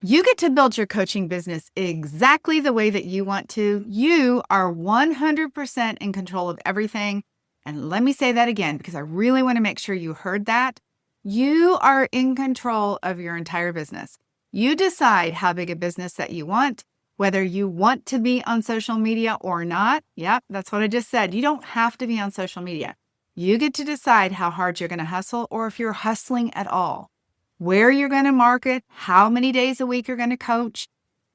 You get to build your coaching business exactly the way that you want to. You are 100% in control of everything. And let me say that again, because I really want to make sure you heard that. You are in control of your entire business. You decide how big a business that you want, whether you want to be on social media or not. Yep, that's what I just said. You don't have to be on social media. You get to decide how hard you're going to hustle or if you're hustling at all. Where you're going to market, how many days a week you're going to coach,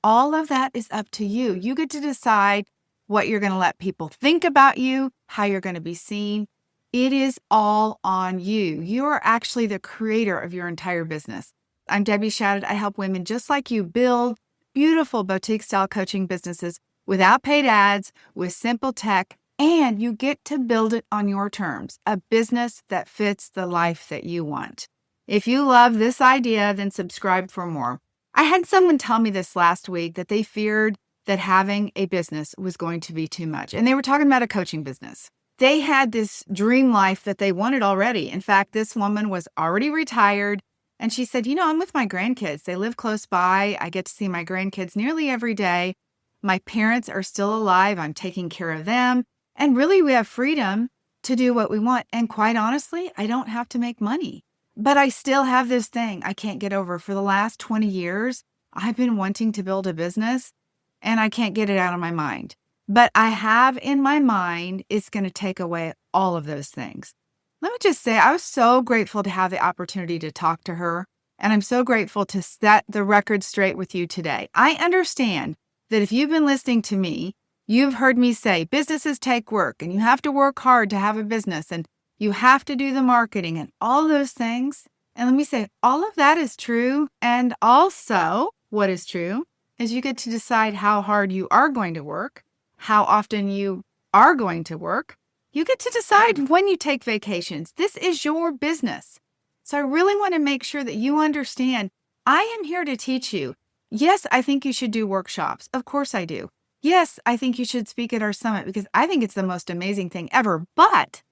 all of that is up to you. You get to decide what you're going to let people think about you, how you're going to be seen. It is all on you. You are actually the creator of your entire business. I'm Debbie Shadid. I help women just like you build beautiful boutique-style coaching businesses without paid ads, with simple tech, and you get to build it on your terms, a business that fits the life that you want. If you love this idea, then subscribe for more. I had someone tell me this last week that they feared that having a business was going to be too much. And they were talking about a coaching business. They had this dream life that they wanted already. In fact, this woman was already retired. And she said, I'm with my grandkids. They live close by. I get to see my grandkids nearly every day. My parents are still alive. I'm taking care of them. And really, we have freedom to do what we want. And quite honestly, I don't have to make money. But I still have this thing I can't get over. For the last 20 years, I've been wanting to build a business and I can't get it out of my mind. But I have in my mind, it's going to take away all of those things. Let me just say, I was so grateful to have the opportunity to talk to her. And I'm so grateful to set the record straight with you today. I understand that if you've been listening to me, you've heard me say businesses take work and you have to work hard to have a business and you have to do the marketing and all those things. And let me say, all of that is true. And also, what is true is you get to decide how hard you are going to work, how often you are going to work. You get to decide when you take vacations. This is your business. So I really want to make sure that you understand, I am here to teach you. Yes, I think you should do workshops. Of course I do. Yes, I think you should speak at our summit because I think it's the most amazing thing ever. But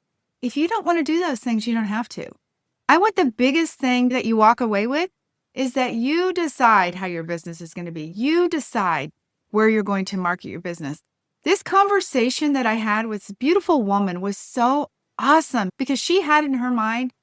if you don't want to do those things, you don't have to. I want the biggest thing that you walk away with is that you decide how your business is going to be. You decide where you're going to market your business. This conversation that I had with this beautiful woman was so awesome because she had in her mind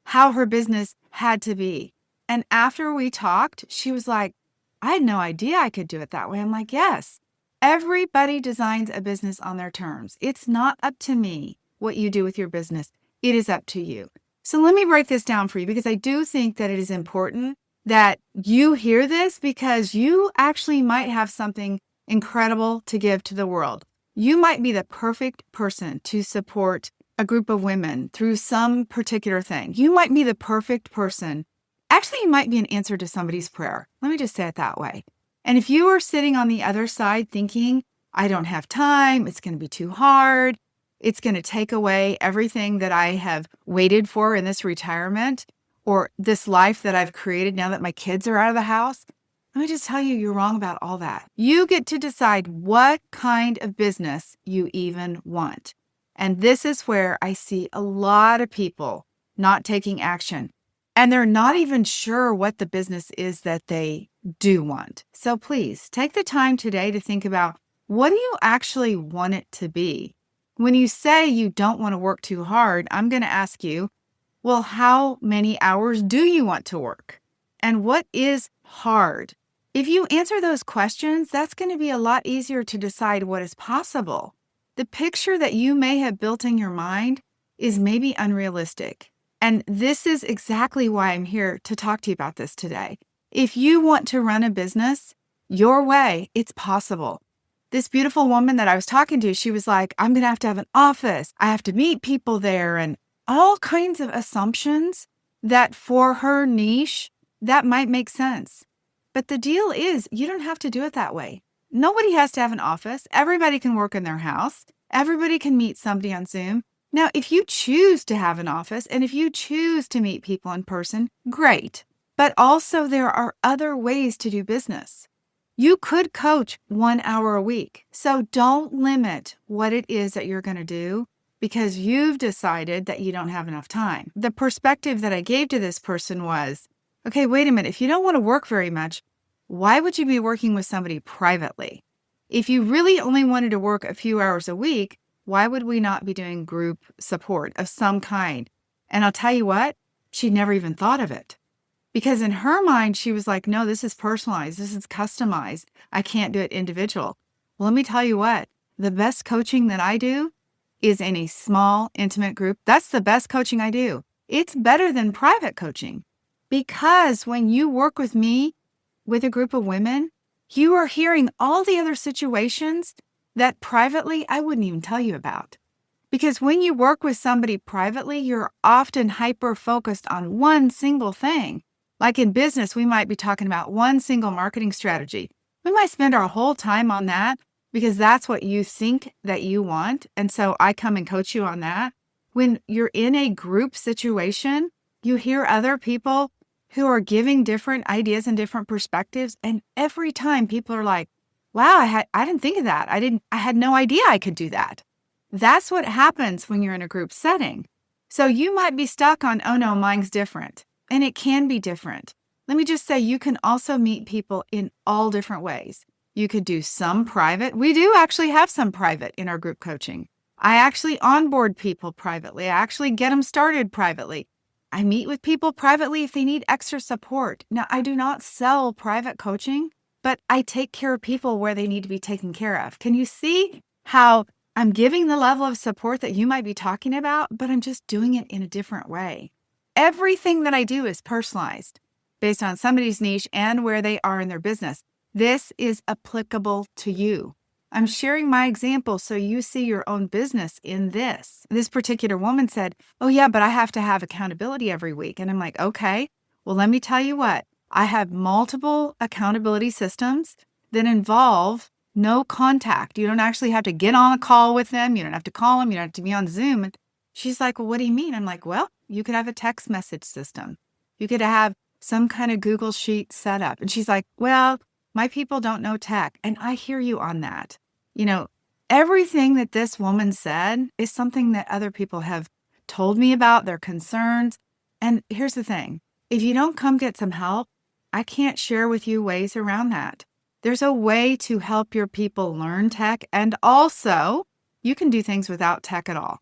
how her business had to be. And after we talked, she was like, I had no idea I could do it that way. I'm like, yes, everybody designs a business on their terms. It's not up to me what you do with your business. It is up to you. So let me write this down for you because I do think that it is important that you hear this because you actually might have something incredible to give to the world. You might be the perfect person to support a group of women through some particular thing. You might be the perfect person. Actually, you might be an answer to somebody's prayer. Let me just say it that way. And if you are sitting on the other side thinking, I don't have time, it's going to be too hard, it's going to take away everything that I have waited for in this retirement or this life that I've created now that my kids are out of the house. Let me just tell you, you're wrong about all that. You get to decide what kind of business you even want. And this is where I see a lot of people not taking action. And they're not even sure what the business is that they do want. So please take the time today to think about, what do you actually want it to be? When you say you don't want to work too hard, I'm going to ask you, well, how many hours do you want to work? And what is hard? If you answer those questions, that's going to be a lot easier to decide what is possible. The picture that you may have built in your mind is maybe unrealistic. And this is exactly why I'm here to talk to you about this today. If you want to run a business your way, it's possible. This beautiful woman that I was talking to, she was like, I'm going to have an office. I have to meet people there and all kinds of assumptions that for her niche, that might make sense. But the deal is you don't have to do it that way. Nobody has to have an office. Everybody can work in their house. Everybody can meet somebody on Zoom. Now, if you choose to have an office and if you choose to meet people in person, great. But also there are other ways to do business. You could coach 1 hour a week. So don't limit what it is that you're going to do because you've decided that you don't have enough time. The perspective that I gave to this person was, okay, wait a minute. If you don't want to work very much, why would you be working with somebody privately? If you really only wanted to work a few hours a week, why would we not be doing group support of some kind? And I'll tell you what, she never even thought of it. Because in her mind, she was like, no, this is personalized. This is customized. I can't do it individual. Well, let me tell you what, the best coaching that I do is in a small, intimate group. That's the best coaching I do. It's better than private coaching because when you work with me with a group of women, you are hearing all the other situations that privately I wouldn't even tell you about. Because when you work with somebody privately, you're often hyper-focused on one single thing. Like in business, we might be talking about one single marketing strategy. We might spend our whole time on that because that's what you think that you want. And so I come and coach you on that. When you're in a group situation, you hear other people who are giving different ideas and different perspectives. And every time people are like, wow, I didn't think of that. I had no idea I could do that. That's what happens when you're in a group setting. So you might be stuck on, oh no, mine's different. And it can be different. Let me just say, you can also meet people in all different ways. You could do some private. We do actually have some private in our group coaching. I actually onboard people privately. I actually get them started privately. I meet with people privately if they need extra support. Now, I do not sell private coaching, but I take care of people where they need to be taken care of. Can you see how I'm giving the level of support that you might be talking about, but I'm just doing it in a different way? Everything that I do is personalized based on somebody's niche and where they are in their business. This is applicable to you. I'm sharing my example so you see your own business in this. This particular woman said, oh yeah, but I have to have accountability every week. And I'm like, okay, well, let me tell you what. I have multiple accountability systems that involve no contact. You don't actually have to get on a call with them. You don't have to call them. You don't have to be on Zoom. And she's like, well, what do you mean? I'm like, well, you could have a text message system. You could have some kind of Google Sheet set up. And she's like, well, my people don't know tech. And I hear you on that. You know, everything that this woman said is something that other people have told me about, their concerns. And here's the thing. If you don't come get some help, I can't share with you ways around that. There's a way to help your people learn tech. And also, you can do things without tech at all.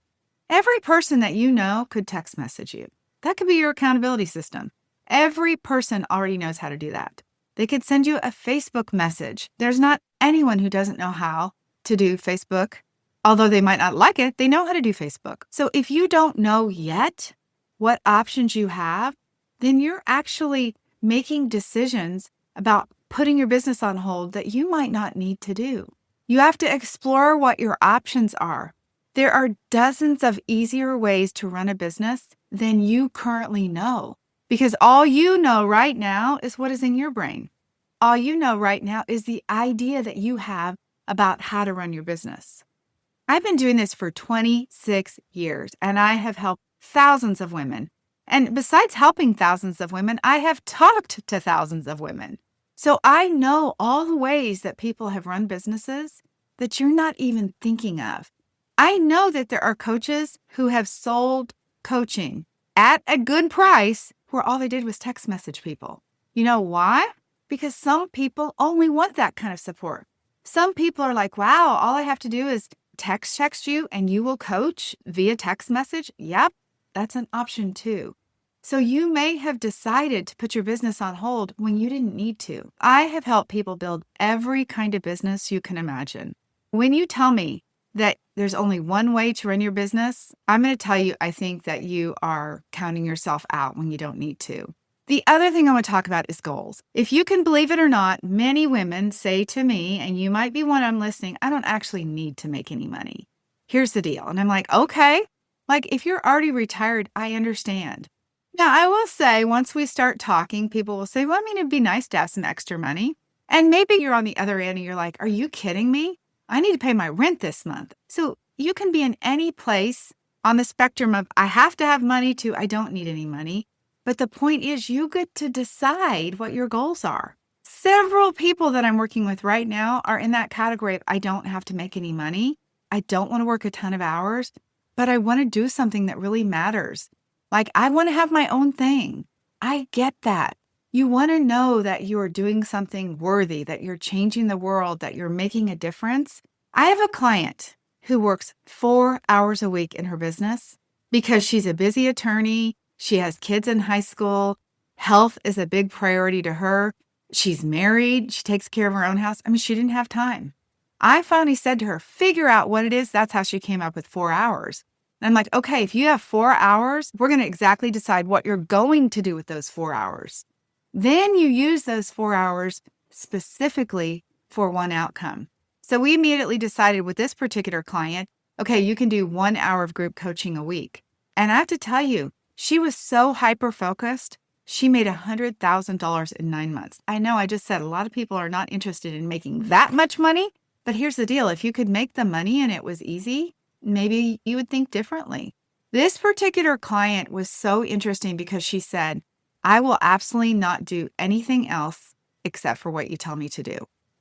Every person that you know could text message you. That could be your accountability system. Every person already knows how to do that. They could send you a Facebook message. There's not anyone who doesn't know how to do Facebook. Although they might not like it, they know how to do Facebook. So if you don't know yet what options you have, then you're actually making decisions about putting your business on hold that you might not need to do. You have to explore what your options are. There are dozens of easier ways to run a business than you currently know, because all you know right now is what is in your brain. All you know right now is the idea that you have about how to run your business. I've been doing this for 26 years, and I have helped thousands of women. And besides helping thousands of women, I have talked to thousands of women. So I know all the ways that people have run businesses that you're not even thinking of. I know that there are coaches who have sold coaching at a good price where all they did was text message people. You know why? Because some people only want that kind of support. Some people are like, wow, all I have to do is text you and you will coach via text message. Yep, that's an option too. So you may have decided to put your business on hold when you didn't need to. I have helped people build every kind of business you can imagine. When you tell me that there's only one way to run your business, I'm going to tell you, I think that you are counting yourself out when you don't need to. The other thing I want to talk about is goals. If you can believe it or not, many women say to me, and you might be one I'm listening, I don't actually need to make any money. Here's the deal. And I'm like, okay, like if you're already retired, I understand. Now, I will say once we start talking, people will say, well, I mean, it'd be nice to have some extra money. And maybe you're on the other end and you're like, are you kidding me? I need to pay my rent this month. So you can be in any place on the spectrum of I have to have money to I don't need any money. But the point is you get to decide what your goals are. Several people that I'm working with right now are in that category of I don't have to make any money. I don't want to work a ton of hours, but I want to do something that really matters. Like I want to have my own thing. I get that. You want to know that you are doing something worthy, that you're changing the world, that you're making a difference. I have a client who works 4 hours a week in her business because she's a busy attorney. She has kids in high school. Health is a big priority to her. She's married. She takes care of her own house. I mean, she didn't have time. I finally said to her, figure out what it is. That's how she came up with 4 hours. And I'm like, okay, if you have 4 hours, we're going to exactly decide what you're going to do with those 4 hours. Then you use those 4 hours specifically for one outcome. So we immediately decided with this particular client, okay, you can do 1 hour of group coaching a week. And I have to tell you, she was so hyper-focused, she made $100,000 in 9 months. I know I just said a lot of people are not interested in making that much money, but here's the deal. If you could make the money and it was easy, maybe you would think differently. This particular client was so interesting because she said, I will absolutely not do anything else except for what you tell me to do,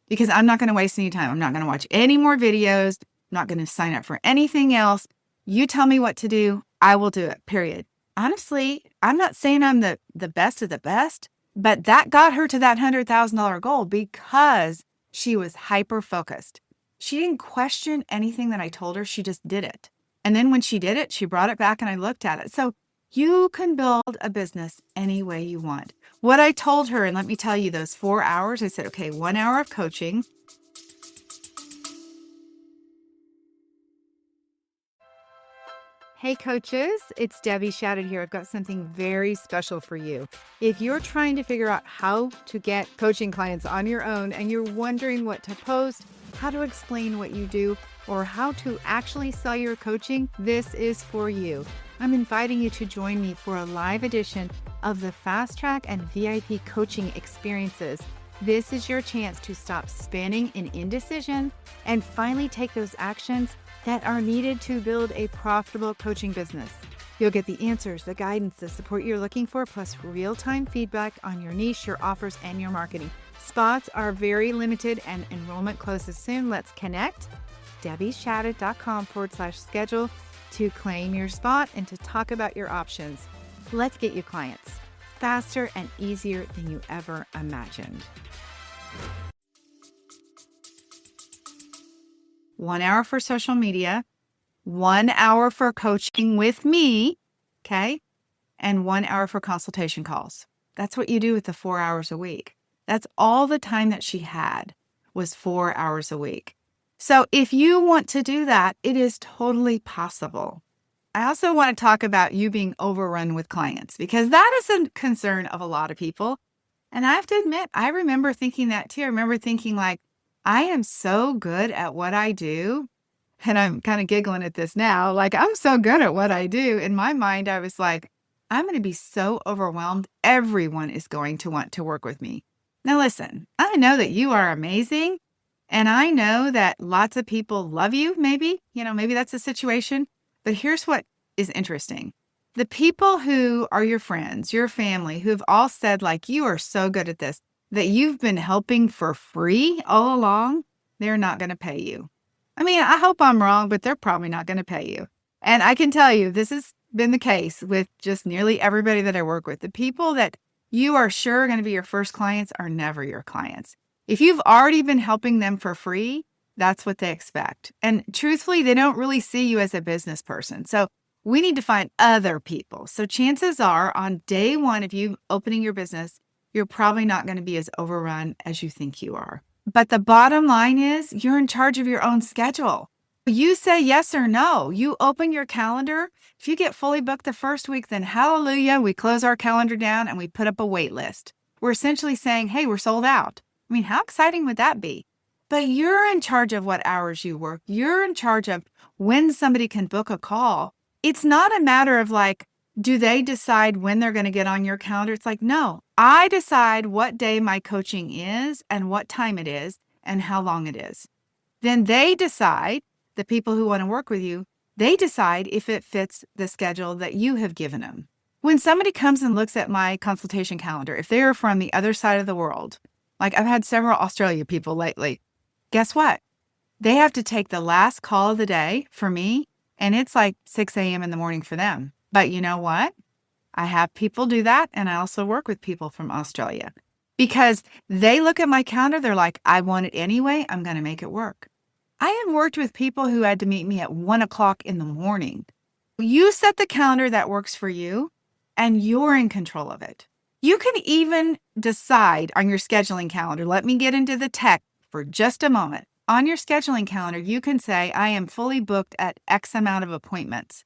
because I'm not going to waste any time. I'm not going to watch any more videos. I'm not going to sign up for anything else. You tell me what to do. I will do it, period. Honestly, I'm not saying I'm the best of the best, but that got her to that $100,000 goal because she was hyper-focused. She didn't question anything that I told her. She just did it. And then when she did it, she brought it back and I looked at it. So you can build a business any way you want. What I told her, and let me tell you, those 4 hours, I said, okay, 1 hour of coaching. Hey coaches, it's Debbie Shadid here. I've got something very special for you. If you're trying to figure out how to get coaching clients on your own and you're wondering what to post, how to explain what you do, or how to actually sell your coaching, this is for you. I'm inviting you to join me for a live edition of the Fast Track and VIP coaching experiences. This is your chance to stop spinning in indecision and finally take those actions that are needed to build a profitable coaching business. You'll get the answers, the guidance, the support you're looking for, plus real-time feedback on your niche, your offers, and your marketing. Spots are very limited and enrollment closes soon. Let's connect. DebbieShadid.com/schedule to claim your spot and to talk about your options. Let's get you clients faster and easier than you ever imagined. 1 hour for social media, 1 hour for coaching with me, okay? And 1 hour for consultation calls. That's what you do with the 4 hours a week. That's all the time that she had was 4 hours a week. So if you want to do that, it is totally possible. I also want to talk about you being overrun with clients, because that is a concern of a lot of people. And I have to admit, I remember thinking that too. I remember thinking like, I am so good at what I do. And I'm kind of giggling at this now. Like, I'm so good at what I do. In my mind, I was like, I'm going to be so overwhelmed. Everyone is going to want to work with me. Now, listen, I know that you are amazing. And I know that lots of people love you, maybe that's a situation. But here's what is interesting. The people who are your friends, your family, who've all said, like, you are so good at this, that you've been helping for free all along, they're not going to pay you. I mean, I hope I'm wrong, but they're probably not going to pay you. And I can tell you, this has been the case with just nearly everybody that I work with. The people that you are sure are going to be your first clients are never your clients. If you've already been helping them for free, that's what they expect. And truthfully, they don't really see you as a business person. So we need to find other people. So chances are on day one of you opening your business, you're probably not going to be as overrun as you think you are. But the bottom line is you're in charge of your own schedule. You say yes or no. You open your calendar. If you get fully booked the first week, then hallelujah, we close our calendar down and we put up a wait list. We're essentially saying, hey, we're sold out. I mean, how exciting would that be? But you're in charge of what hours you work. You're in charge of when somebody can book a call. It's not a matter of like, do they decide when they're going to get on your calendar? It's like, no, I decide what day my coaching is and what time it is and how long it is. Then they decide, the people who want to work with you, they decide if it fits the schedule that you have given them. When somebody comes and looks at my consultation calendar, if they're from the other side of the world, like I've had several Australia people lately, guess what? They have to take the last call of the day for me, and it's like 6 a.m. in the morning for them. But you know what? I have people do that, and I also work with people from Australia because they look at my calendar. They're like, I want it anyway. I'm going to make it work. I have worked with people who had to meet me at 1:00 in the morning. You set the calendar that works for you, and you're in control of it. You can even decide on your scheduling calendar. Let me get into the tech for just a moment. On your scheduling calendar, you can say, I am fully booked at X amount of appointments.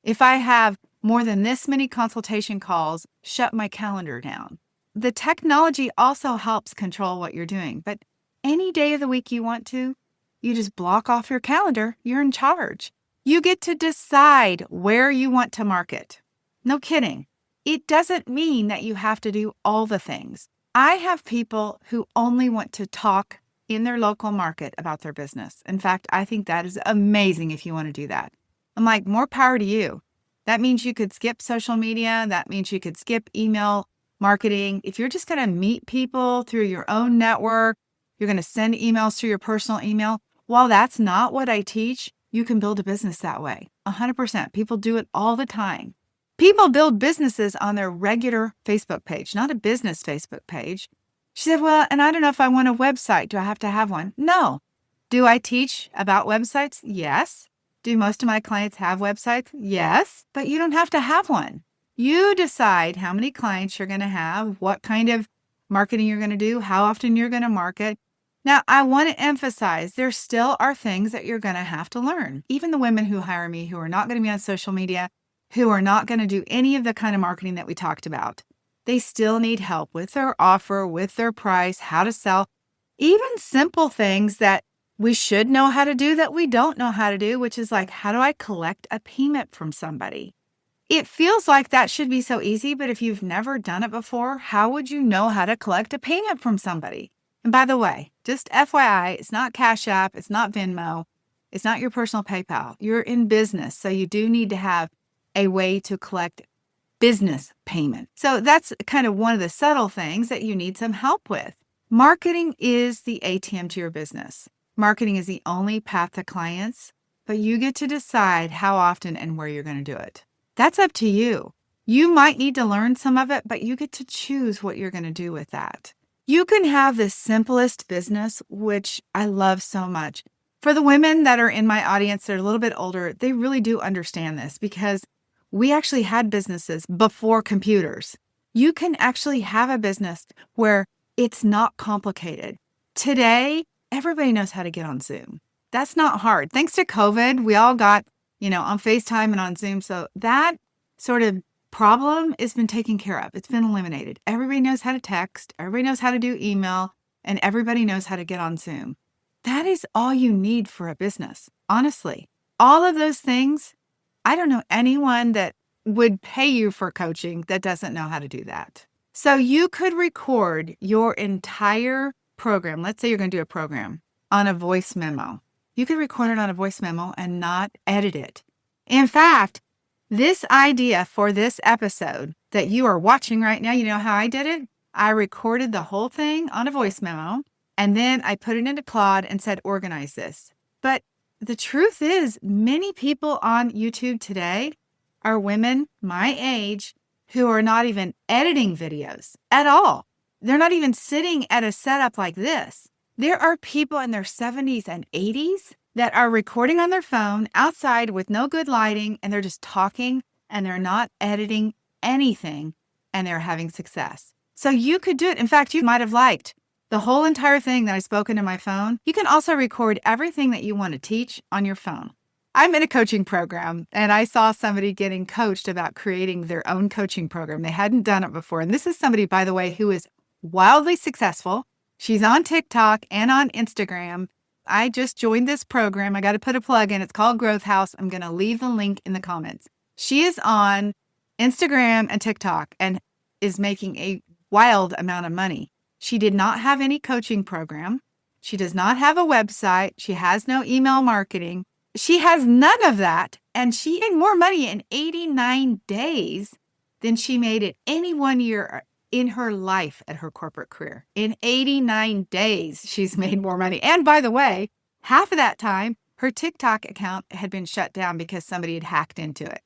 If I have more than this many consultation calls, shut my calendar down. The technology also helps control what you're doing, but any day of the week you want to, you just block off your calendar. You're in charge. You get to decide where you want to market. No kidding. It doesn't mean that you have to do all the things. I have people who only want to talk in their local market about their business. In fact, I think that is amazing if you want to do that. I'm like, more power to you. That means you could skip social media. That means you could skip email marketing. If you're just going to meet people through your own network, you're going to send emails through your personal email. While that's not what I teach, you can build a business that way. 100%. People do it all the time. People build businesses on their regular Facebook page, not a business Facebook page. She said, well, and I don't know if I want a website. Do I have to have one? No. Do I teach about websites? Yes. Do most of my clients have websites? Yes. But you don't have to have one. You decide how many clients you're going to have, what kind of marketing you're going to do, how often you're going to market. Now, I want to emphasize there still are things that you're going to have to learn. Even the women who hire me who are not going to be on social media, who are not going to do any of the kind of marketing that we talked about, they still need help with their offer, with their price, how to sell, even simple things that we should know how to do that we don't know how to do, which is like, how do I collect a payment from somebody? It feels like that should be so easy, but if you've never done it before, how would you know how to collect a payment from somebody? And by the way, just FYI, it's not Cash App, it's not Venmo, it's not your personal PayPal. You're in business, so you do need to have a way to collect business payment. So that's kind of one of the subtle things that you need some help with. Marketing is the ATM to your business. Marketing is the only path to clients, but you get to decide how often and where you're going to do it. That's up to you. You might need to learn some of it, but you get to choose what you're going to do with that. You can have the simplest business, which I love so much. For the women that are in my audience that are a little bit older, they really do understand this because we actually had businesses before computers. You can actually have a business where it's not complicated. Today, everybody knows how to get on Zoom. That's not hard. Thanks to COVID, we all got, on FaceTime and on Zoom. So that sort of problem has been taken care of. It's been eliminated. Everybody knows how to text. Everybody knows how to do email. And everybody knows how to get on Zoom. That is all you need for a business. Honestly, all of those things, I don't know anyone that would pay you for coaching that doesn't know how to do that. So you could record your entire program. Let's say you're going to do a program on a voice memo. You could record it on a voice memo and not edit it. In fact, this idea for this episode that you are watching right now, you know how I did it? I recorded the whole thing on a voice memo, and then I put it into Claude and said, organize this. But the truth is, many people on YouTube today are women my age who are not even editing videos at all. They're not even sitting at a setup like this. There are people in their 70s and 80s that are recording on their phone outside with no good lighting, and they're just talking and they're not editing anything, and they're having success. So you could do it. In fact, you might have liked the whole entire thing that I spoke into my phone. You can also record everything that you want to teach on your phone. I'm in a coaching program, and I saw somebody getting coached about creating their own coaching program. They hadn't done it before. And this is somebody, by the way, who is wildly successful. She's on TikTok and on Instagram. I just joined this program. I got to put a plug in. It's called Growth House. I'm going to leave the link in the comments. She is on Instagram and TikTok and is making a wild amount of money. She did not have any coaching program. She does not have a website. She has no email marketing. She has none of that. And she made more money in 89 days than she made it any 1 year in her life at her corporate career. In 89 days, she's made more money. And by the way, half of that time, her TikTok account had been shut down because somebody had hacked into it.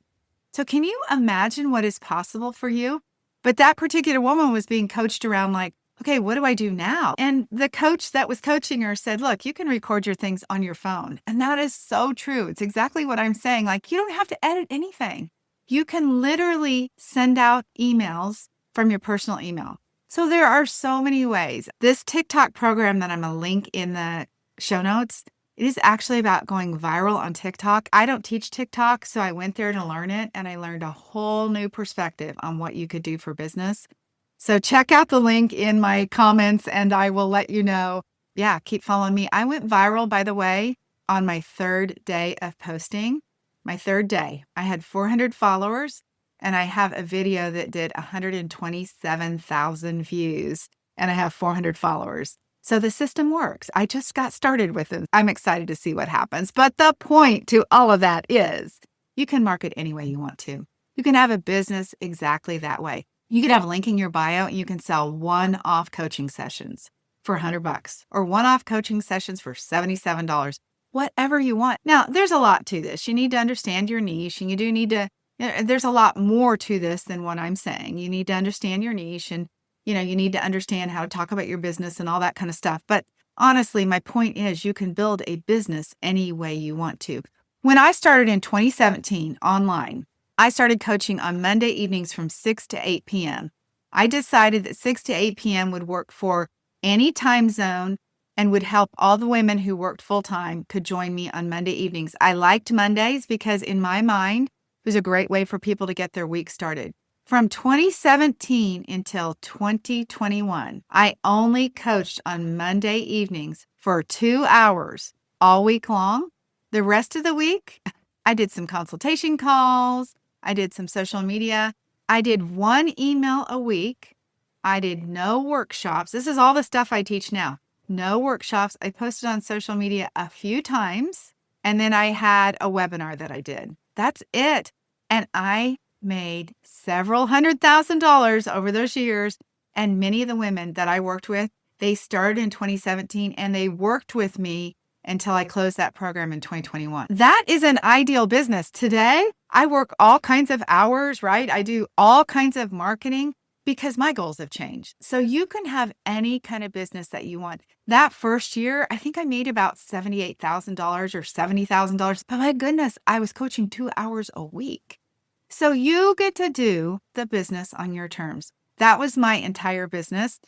So can you imagine what is possible for you? But that particular woman was being coached around like, okay, what do I do now? And the coach that was coaching her said, look, you can record your things on your phone. And that is so true. It's exactly what I'm saying. Like, you don't have to edit anything. You can literally send out emails from your personal email. So there are so many ways. This TikTok program that I'm going to link in the show notes, it is actually about going viral on TikTok. I don't teach TikTok, so I went there to learn it, and I learned a whole new perspective on what you could do for business. So check out the link in my comments, and I will let you know. Yeah, keep following me. I went viral, by the way, on my third day of posting. My third day. I had 400 followers, and I have a video that did 127,000 views, and I have 400 followers. So the system works. I just got started with it. I'm excited to see what happens. But the point to all of that is you can market any way you want to. You can have a business exactly that way. You could have a link in your bio and you can sell one-off coaching sessions for $100 or one-off coaching sessions for $77, whatever you want. Now, there's a lot to this. You need to understand your niche, and you do need to, there's a lot more to this than what I'm saying. You need to understand your niche, and you need to understand how to talk about your business and all that kind of stuff. But honestly, my point is you can build a business any way you want to. When I started in 2017 online, I started coaching on Monday evenings from 6 to 8 p.m. I decided that 6 to 8 p.m. would work for any time zone and would help all the women who worked full-time could join me on Monday evenings. I liked Mondays because in my mind, it was a great way for people to get their week started. From 2017 until 2021, I only coached on Monday evenings for 2 hours all week long. The rest of the week, I did some consultation calls. I did some social media. I did 1 email a week. I did no workshops. This is all the stuff I teach now. No workshops. I posted on social media a few times, and then I had a webinar that I did. That's it. And I made several $100,000 over those years. And many of the women that I worked with, they started in 2017 and they worked with me until I closed that program in 2021. That is an ideal business. Today, I work all kinds of hours, right? I do all kinds of marketing because my goals have changed. So you can have any kind of business that you want. That first year, I think I made about $78,000 or $70,000. But my goodness, I was coaching 2 hours a week. So you get to do the business on your terms. That was my entire business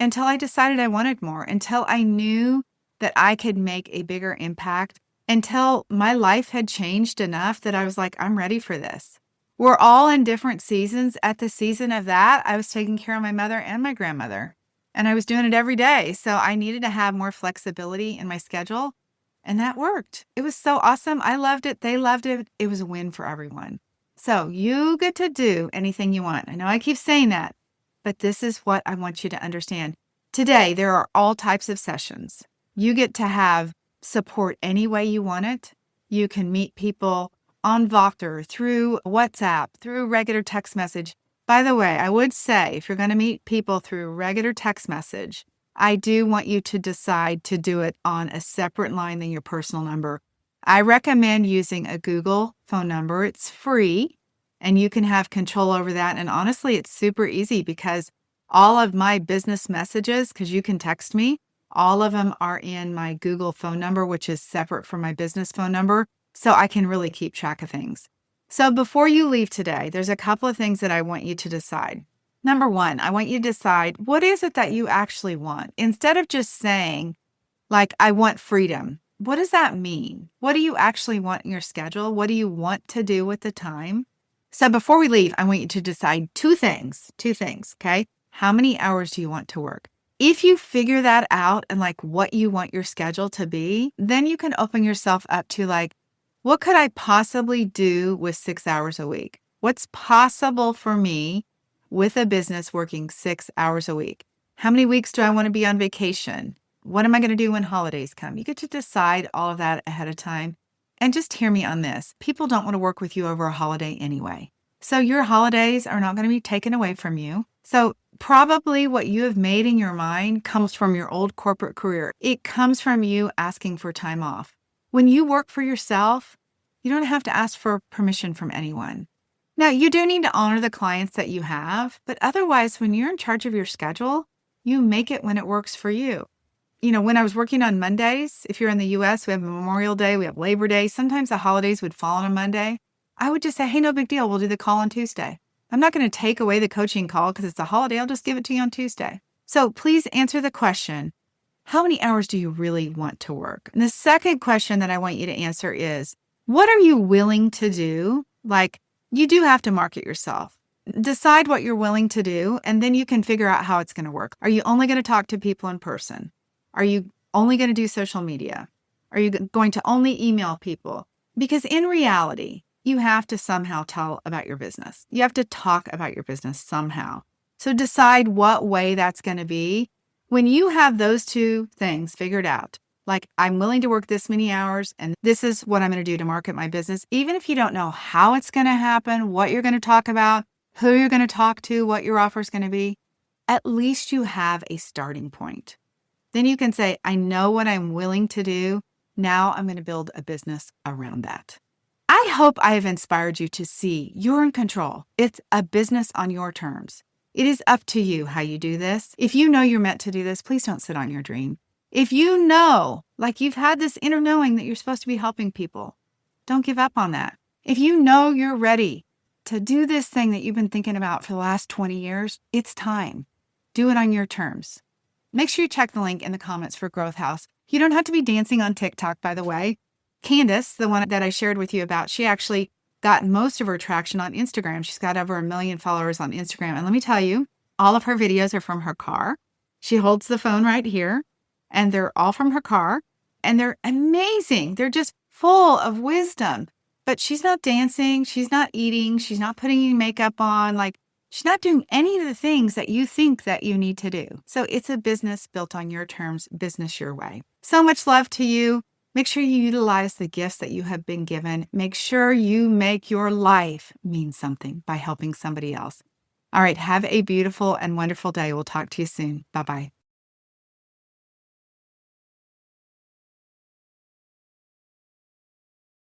until I decided I wanted more, until I knew that I could make a bigger impact, until my life had changed enough that I was like, I'm ready for this. We're all in different seasons. At the season of that, I was taking care of my mother and my grandmother, and I was doing it every day. So I needed to have more flexibility in my schedule, and that worked. It was so awesome. I loved it. They loved it. It was a win for everyone. So you get to do anything you want. I know I keep saying that, but this is what I want you to understand. Today, there are all types of sessions. You get to have support any way you want it. You can meet people on Voxer, through WhatsApp, through regular text message. By the way, I would say if you're going to meet people through regular text message, I do want you to decide to do it on a separate line than your personal number. I recommend using a Google phone number. It's free and you can have control over that. And honestly, it's super easy because all of my business messages, because you can text me, all of them are in my Google phone number, which is separate from my business phone number. So I can really keep track of things. So before you leave today, there's a couple of things that I want you to decide. Number one, I want you to decide what is it that you actually want? Instead of just saying, like, I want freedom. What does that mean? What do you actually want in your schedule? What do you want to do with the time? So before we leave, I want you to decide two things, okay? How many hours do you want to work? If you figure that out and like what you want your schedule to be, then you can open yourself up to like, what could I possibly do with 6 hours a week? What's possible for me with a business working 6 hours a week? How many weeks do I want to be on vacation? What am I going to do when holidays come? You get to decide all of that ahead of time. And just hear me on this. People don't want to work with you over a holiday anyway. So your holidays are not going to be taken away from you. So probably what you have made in your mind comes from your old corporate career. It comes from you asking for time off. When you work for yourself, you don't have to ask for permission from anyone. Now, you do need to honor the clients that you have, but otherwise, when you're in charge of your schedule, you make it when it works for you. When I was working on Mondays, if you're in the US, we have Memorial Day, we have Labor Day. Sometimes the holidays would fall on a Monday. I would just say, hey, no big deal. We'll do the call on Tuesday. I'm not going to take away the coaching call because it's a holiday. I'll just give it to you on Tuesday. So please answer the question, how many hours do you really want to work? And the second question that I want you to answer is, what are you willing to do? Like, you do have to market yourself. Decide what you're willing to do, and then you can figure out how it's going to work. Are you only going to talk to people in person? Are you only going to do social media? Are you going to only email people? Because in reality, you have to somehow tell about your business. You have to talk about your business somehow. So decide what way that's going to be. When you have those two things figured out, like I'm willing to work this many hours and this is what I'm going to do to market my business, even if you don't know how it's going to happen, what you're going to talk about, who you're going to talk to, what your offer is going to be, at least you have a starting point. Then you can say, I know what I'm willing to do. Now I'm going to build a business around that. I hope I have inspired you to see you're in control. It's a business on your terms. It is up to you how you do this. If you know you're meant to do this, please don't sit on your dream. If you know, like you've had this inner knowing that you're supposed to be helping people, don't give up on that. If you know you're ready to do this thing that you've been thinking about for the last 20 years, it's time. Do it on your terms. Make sure you check the link in the comments for Growth House. You don't have to be dancing on TikTok, by the way. Candace, the one that I shared with you about, she actually got most of her traction on Instagram. She's got over 1 million followers on Instagram. And let me tell you, all of her videos are from her car. She holds the phone right here, and they're all from her car. And they're amazing. They're just full of wisdom. But she's not dancing. She's not eating. She's not putting any makeup on. She's not doing any of the things that you think that you need to do. So it's a business built on your terms, business your way. So much love to you. Make sure you utilize the gifts that you have been given. Make sure you make your life mean something by helping somebody else. All right, have a beautiful and wonderful day. We'll talk to you soon. Bye-bye.